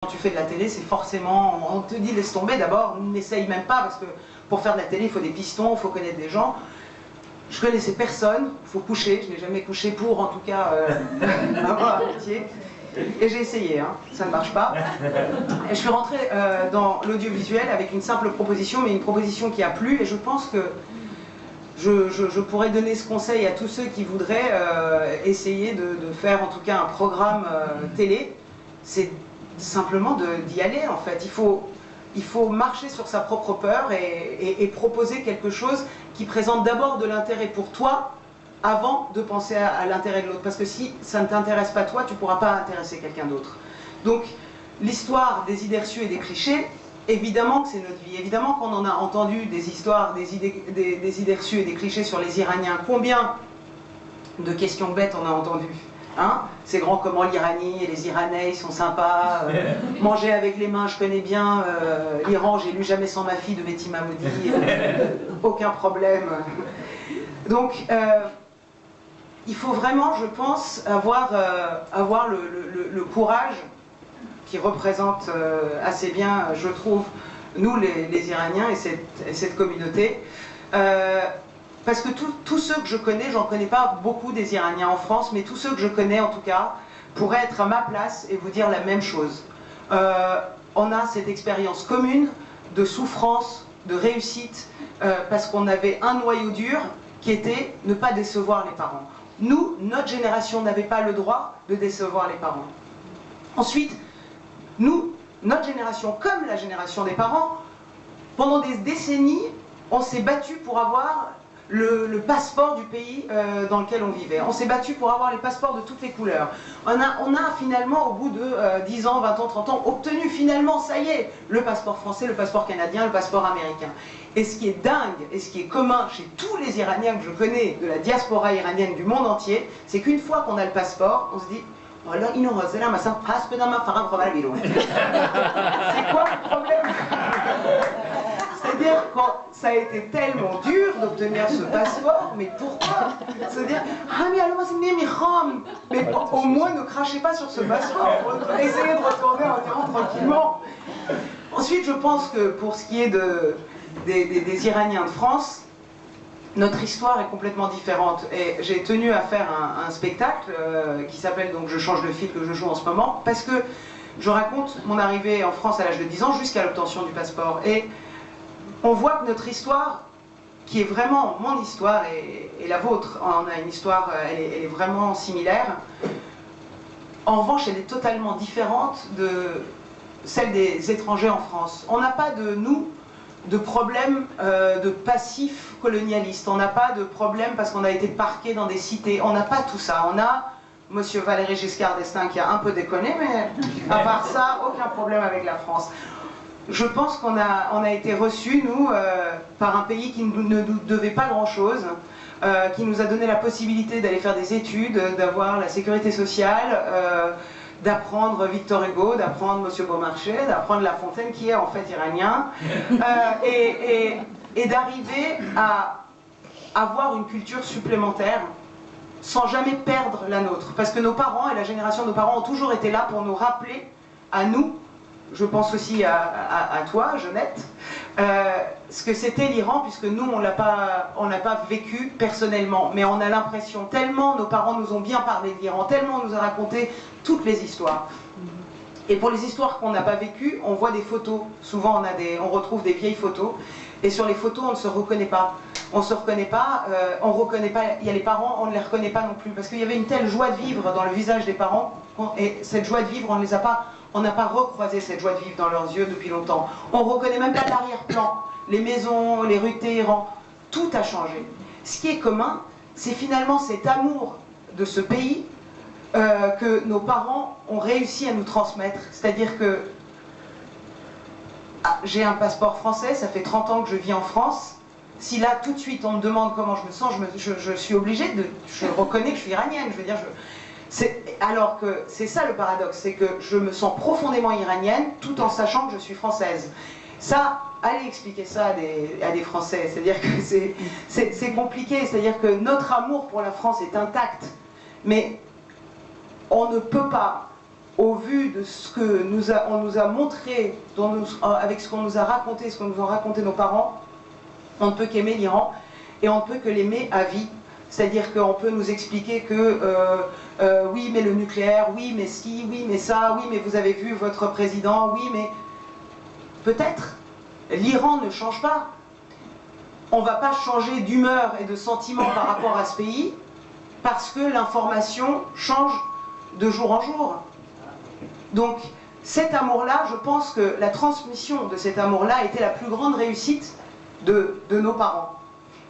Quand tu fais de la télé, c'est forcément, on te dit laisse tomber d'abord, n'essaye même pas, parce que pour faire de la télé, il faut des pistons, il faut connaître des gens. Je connaissais personne, il faut coucher, je n'ai jamais couché pour, en tout cas, avoir un métier. Et j'ai essayé, hein, ça ne marche pas. Et je suis rentrée dans l'audiovisuel avec une simple proposition, mais une proposition qui a plu, et je pense que je pourrais donner ce conseil à tous ceux qui voudraient essayer de faire en tout cas un programme télé. C'est simplement d'y aller en fait. Il faut marcher sur sa propre peur et proposer quelque chose qui présente d'abord de l'intérêt pour toi avant de penser à l'intérêt de l'autre. Parce que si ça ne t'intéresse pas toi, tu ne pourras pas intéresser quelqu'un d'autre. Donc l'histoire des idées reçues et des clichés, évidemment que c'est notre vie. Évidemment qu'on en a entendu des histoires, des idées reçues et des clichés sur les Iraniens. Combien de questions bêtes on a entendu, hein? C'est grand comment l'Iranie et les Iranais, ils sont sympas. Manger avec les mains, je connais bien l'Iran, j'ai lu Jamais sans ma fille de Betty Mahmoudi. Aucun problème. Donc, il faut vraiment, je pense, avoir le courage qui représente assez bien, je trouve, nous les Iraniens et cette communauté. Parce que tous ceux que je connais, j'en connais pas beaucoup des Iraniens en France, mais tous ceux que je connais en tout cas, pourraient être à ma place et vous dire la même chose. On a cette expérience commune de souffrance, de réussite, parce qu'on avait un noyau dur qui était ne pas décevoir les parents. Nous, notre génération n'avait pas le droit de décevoir les parents. Ensuite, nous, notre génération, comme la génération des parents, pendant des décennies, on s'est battu pour avoir le passeport du pays dans lequel on vivait. On s'est battu pour avoir les passeports de toutes les couleurs. On a finalement, au bout de 10 ans, 20 ans, 30 ans, obtenu finalement, ça y est, le passeport français, le passeport canadien, le passeport américain. Et ce qui est dingue, et ce qui est commun chez tous les Iraniens que je connais, de la diaspora iranienne du monde entier, c'est qu'une fois qu'on a le passeport, on se dit « Voilà, c'est quoi le problème ?» C'est-à-dire quand ça a été tellement dur d'obtenir ce passeport, mais pourquoi? C'est-à-dire, mais au moins ne crachez pas sur ce passeport, essayez de retourner en Iran tranquillement. Ensuite, je pense que pour ce qui est des Iraniens de France, notre histoire est complètement différente. Et j'ai tenu à faire un spectacle qui s'appelle donc Je change de fil, que je joue en ce moment, parce que je raconte mon arrivée en France à l'âge de 10 ans jusqu'à l'obtention du passeport. Et on voit que notre histoire, qui est vraiment mon histoire et la vôtre, on a une histoire, elle est vraiment similaire. En revanche, elle est totalement différente de celle des étrangers en France. On n'a pas de problème de passif colonialiste. On n'a pas de problème parce qu'on a été parqué dans des cités. On n'a pas tout ça. On a Monsieur Valéry Giscard d'Estaing qui a un peu déconné, mais à part ça, aucun problème avec la France. Je pense qu'on a été reçus, nous, par un pays qui ne nous devait pas grand-chose, qui nous a donné la possibilité d'aller faire des études, d'avoir la sécurité sociale, d'apprendre Victor Hugo, d'apprendre Monsieur Beaumarchais, d'apprendre La Fontaine, qui est en fait iranien, et d'arriver à avoir une culture supplémentaire sans jamais perdre la nôtre. Parce que nos parents et la génération de nos parents ont toujours été là pour nous rappeler à nous, je pense aussi à toi, Jeannette, ce que c'était l'Iran, puisque nous, on l'a pas vécu personnellement, mais on a l'impression, tellement nos parents nous ont bien parlé de l'Iran, tellement on nous a raconté toutes les histoires. Et pour les histoires qu'on n'a pas vécues, on voit des photos. Souvent, on retrouve des vieilles photos, et sur les photos, on ne se reconnaît pas. On ne se reconnaît pas, on reconnaît pas, il y a les parents, on ne les reconnaît pas non plus, parce qu'il y avait une telle joie de vivre dans le visage des parents, et cette joie de vivre, on n'a pas recroisé cette joie de vivre dans leurs yeux depuis longtemps. On ne reconnaît même pas l'arrière-plan, les maisons, les rues de Téhéran, tout a changé. Ce qui est commun, c'est finalement cet amour de ce pays que nos parents ont réussi à nous transmettre. C'est-à-dire que j'ai un passeport français, ça fait 30 ans que je vis en France. Si là, tout de suite, on me demande comment je me sens, je suis obligée je reconnais que je suis iranienne, je veux dire, alors que c'est ça le paradoxe, c'est que je me sens profondément iranienne tout en sachant que je suis française. Ça, allez expliquer ça à des Français, c'est-à-dire que c'est compliqué, c'est-à-dire que notre amour pour la France est intact, mais on ne peut pas au vu de ce que on nous a montré, avec ce qu'on nous a raconté, ce qu'on nous ont raconté nos parents, on ne peut qu'aimer l'Iran et on ne peut que l'aimer à vie. C'est-à-dire qu'on peut nous expliquer que oui, mais le nucléaire, oui, mais ci, oui, mais ça, oui, mais vous avez vu votre président, oui, mais peut-être l'Iran ne change pas. On ne va pas changer d'humeur et de sentiment par rapport à ce pays parce que l'information change de jour en jour. Donc cet amour-là, je pense que la transmission de cet amour-là a été la plus grande réussite de nos parents.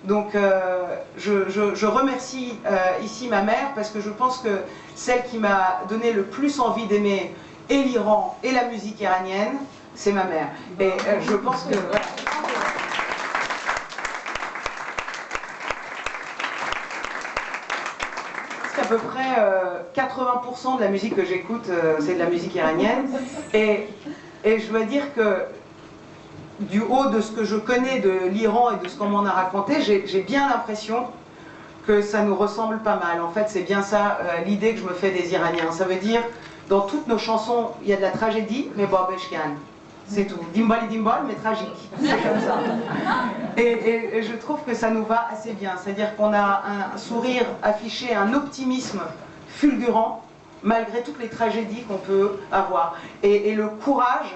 Donc je remercie ici ma mère parce que je pense que celle qui m'a donné le plus envie d'aimer et l'Iran et la musique iranienne, c'est ma mère. Et je pense que... Voilà. À peu près 80% de la musique que j'écoute, c'est de la musique iranienne. Et je dois dire que du haut de ce que je connais de l'Iran et de ce qu'on m'en a raconté, j'ai bien l'impression que ça nous ressemble pas mal. En fait, c'est bien ça l'idée que je me fais des Iraniens. Ça veut dire, dans toutes nos chansons, il y a de la tragédie, mais Babeshkan. C'est tout. Dimbali dimbal, mais tragique. C'est comme ça. Et je trouve que ça nous va assez bien. C'est-à-dire qu'on a un sourire affiché, un optimisme fulgurant, malgré toutes les tragédies qu'on peut avoir. Et le courage,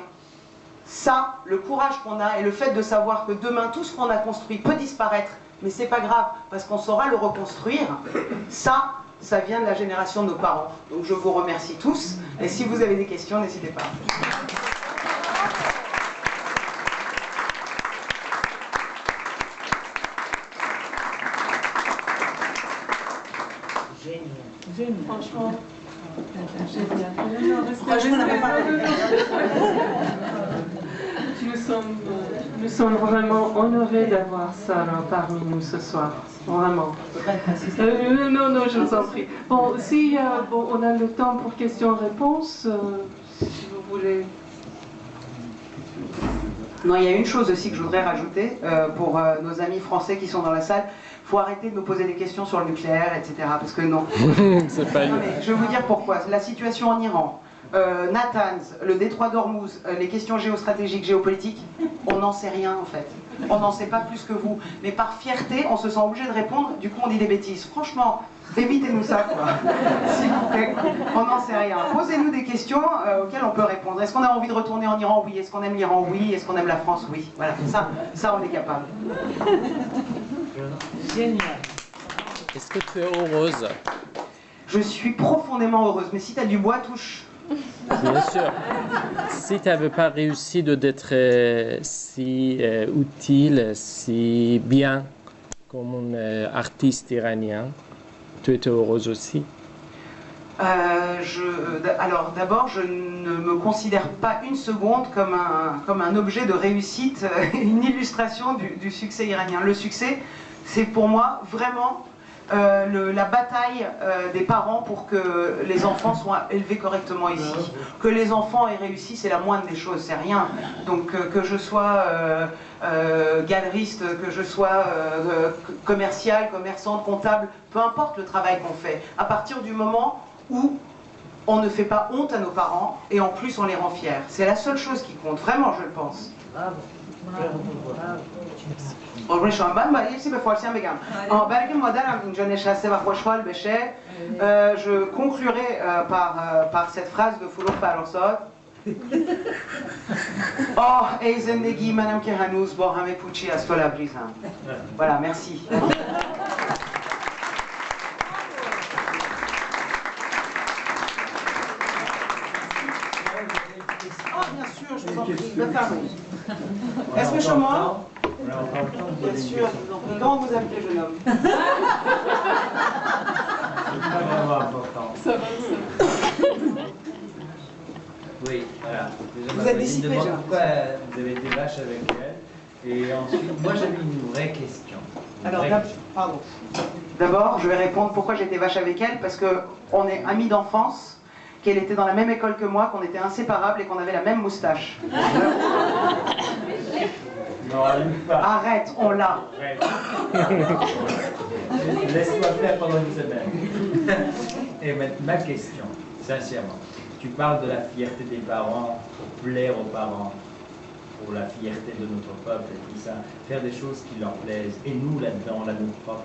ça, le courage qu'on a, et le fait de savoir que demain, tout ce qu'on a construit peut disparaître, mais c'est pas grave, parce qu'on saura le reconstruire, ça vient de la génération de nos parents. Donc je vous remercie tous. Et si vous avez des questions, n'hésitez pas. Franchement, génial. Nous sommes vraiment honorés d'avoir Sarah parmi nous ce soir. Vraiment. Non, je vous en prie. Bon, si on a le temps pour questions-réponses, si vous voulez. Non, il y a une chose aussi que je voudrais rajouter pour nos amis français qui sont dans la salle. Il faut arrêter de nous poser des questions sur le nucléaire, etc. Parce que non. C'est pas Non mais je vais vous dire pourquoi. La situation en Iran, Natanz, le détroit d'Ormuz, les questions géostratégiques, géopolitiques, on n'en sait rien en fait. On n'en sait pas plus que vous. Mais par fierté, on se sent obligé de répondre, du coup on dit des bêtises. Franchement, évitez-nous ça, quoi. S'il vous plaît. On n'en sait rien. Posez-nous des questions auxquelles on peut répondre. Est-ce qu'on a envie de retourner en Iran? Oui. Est-ce qu'on aime l'Iran? Oui. Est-ce qu'on aime la France? Oui. Voilà, ça on est capable. Génial. Est-ce que tu es heureuse? Je suis profondément heureuse, mais si tu as du bois, touche. Bien sûr. Si tu n'avais pas réussi d'être si utile, si bien comme un artiste iranien, tu étais heureuse aussi? Alors d'abord, je ne me considère pas une seconde comme un objet de réussite, une illustration du succès iranien. Le succès, c'est pour moi vraiment la bataille des parents pour que les enfants soient élevés correctement ici. Que les enfants aient réussi, c'est la moindre des choses, c'est rien. Donc que je sois galeriste, que je sois commercial, commerçante, comptable, peu importe le travail qu'on fait, à partir du moment où on ne fait pas honte à nos parents et en plus on les rend fiers. C'est la seule chose qui compte, vraiment je le pense. Bravo. Je conclurai par cette phrase de Foulouf Farrokhzad. Oh, ey zendegi manam ke hanouz ba hame puchi az to labrizam. Voilà, merci. Oh, bien sûr, je vous en prie. Est-ce que chez moi? Bien sûr, je vous en prie. Comment vous appelez, jeune homme? Ça va. Oui, voilà. Vous êtes dissipé, déjà. Pourquoi vous avez été vache avec elle? Et ensuite, moi j'avais une vraie question. Alors, pardon. D'abord, je vais répondre pourquoi j'étais vache avec elle, parce qu'on est amis d'enfance, qu'elle était dans la même école que moi, qu'on était inséparables et qu'on avait la même moustache. Non, pas. Arrête, on l'a. Laisse-moi faire pendant une semaine. Et maintenant, ma question, sincèrement. tu parles de la fierté des parents, pour plaire aux parents, pour la fierté de notre peuple et tout ça, faire des choses qui leur plaisent, et nous là-dedans, l'amour propre.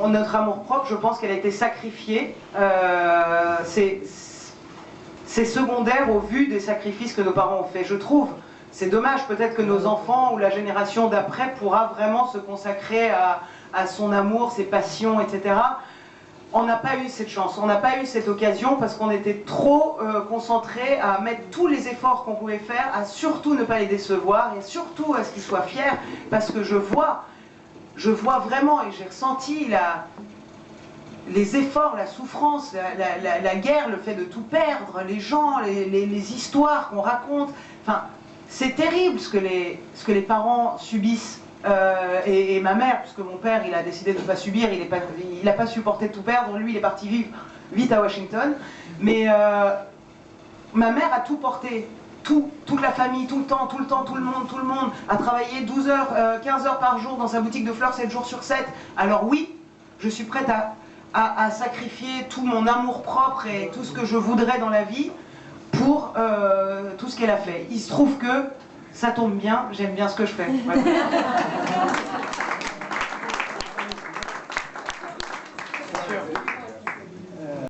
Notre amour propre, je pense qu'elle a été sacrifiée. C'est secondaire au vu des sacrifices que nos parents ont fait, je trouve. C'est dommage, peut-être que nos enfants ou la génération d'après pourra vraiment se consacrer à son amour, ses passions, etc. On n'a pas eu cette chance, on n'a pas eu cette occasion parce qu'on était trop concentrés à mettre tous les efforts qu'on pouvait faire, à surtout ne pas les décevoir et surtout à ce qu'ils soient fiers, parce que je vois vraiment et j'ai ressenti les efforts, la souffrance, la guerre, le fait de tout perdre, les gens, les histoires qu'on raconte. Enfin, c'est terrible ce que les parents subissent. Et ma mère, puisque mon père il a décidé de ne pas subir, il n'a pas supporté de tout perdre, lui il est parti vivre vite à Washington. Mais ma mère a tout porté. Toute la famille, tout le temps, tout le monde a travaillé 12 heures, 15 heures par jour dans sa boutique de fleurs 7 jours sur 7. Alors oui, je suis prête à sacrifier tout mon amour propre et tout ce que je voudrais dans la vie pour tout ce qu'elle a fait. Il se trouve que ça tombe bien, j'aime bien ce que je fais. Ouais.